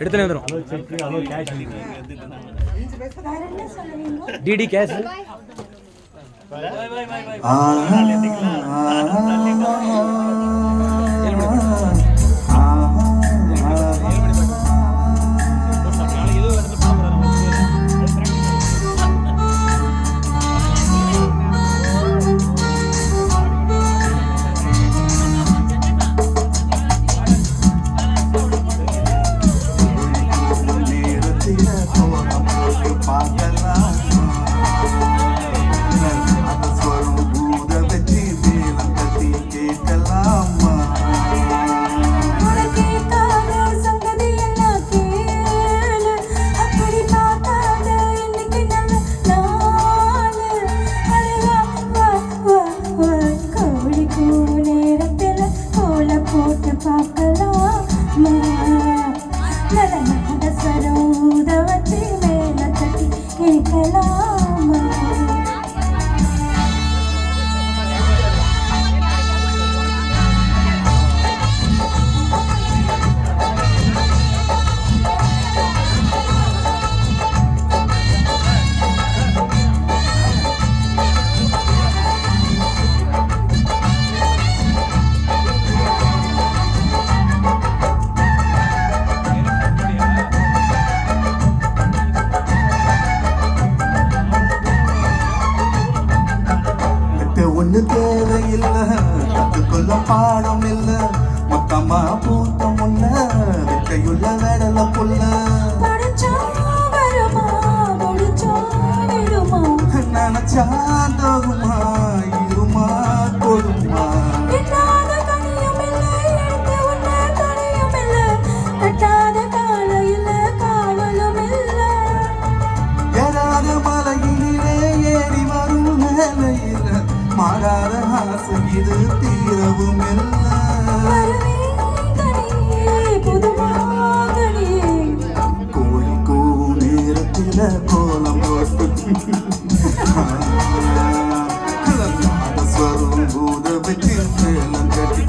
எடுத்துனே வந்துடும். DD cash ஒண்ணு தேவையில்லை, கத்துக்கொள்ள பாடம் இல்ல, மொத்தமா பூத்த முன்ன வித்தையுள்ள வேடல புள்ள நினைச்சா தகுமா இருமா கொடுமா ஏறாத மலையிலே ஏறி வரும் வேலையில மாறாத ஆசை இது தீரவும் கோழி கூவும் நேரத்தில கோலம் போட்டு ஸ்வரம் பூத வச்சு மேலம் கட்டி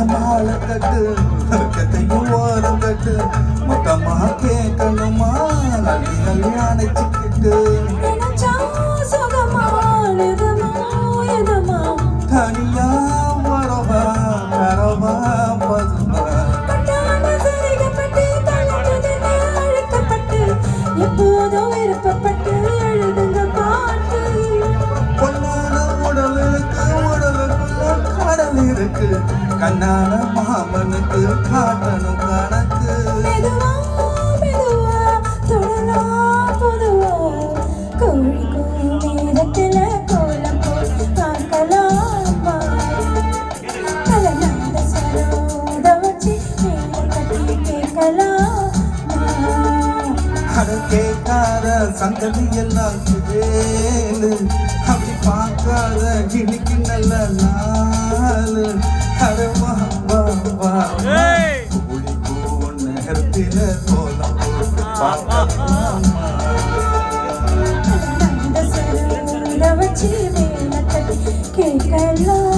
மாலை கட்டு கத்தையும் ஓரம் கட்டு மொத்தமா கேட்கணுமா நல்லி நல்லி அணைச்சிக்கிட்டு தனியா வரவா வரவா பதுமா எப்போதும் விருப்பப்பட்டு எழுதுங்க பாட்டு பொன்னான உடல் இருக்கு உடலுக்குள்ள கடல் இருக்கு கண்ணான மாமனுக்கு காட்டணும் கணக்கு மெதுவா மெதுவா தொடலாம் பொதுவா கோழிக்கும் நேரத்துல கோலம் போட்டு பார்க்கலாமா கலநாத சரோத வச்சு மேல கட்டி கேட்கலாமா அட கேட்காத சங்கதி எல்லாம் கேளு அப்படி பார்க்காத இன்னைக்கு நல்ல நாளு அடவா வா வா கோழி கூவும் நேரத்தில கோலம் போட்டு பார்க்கலாமா கலநாத சரோத வச்சு மேல கட்டி கேட்கலாம்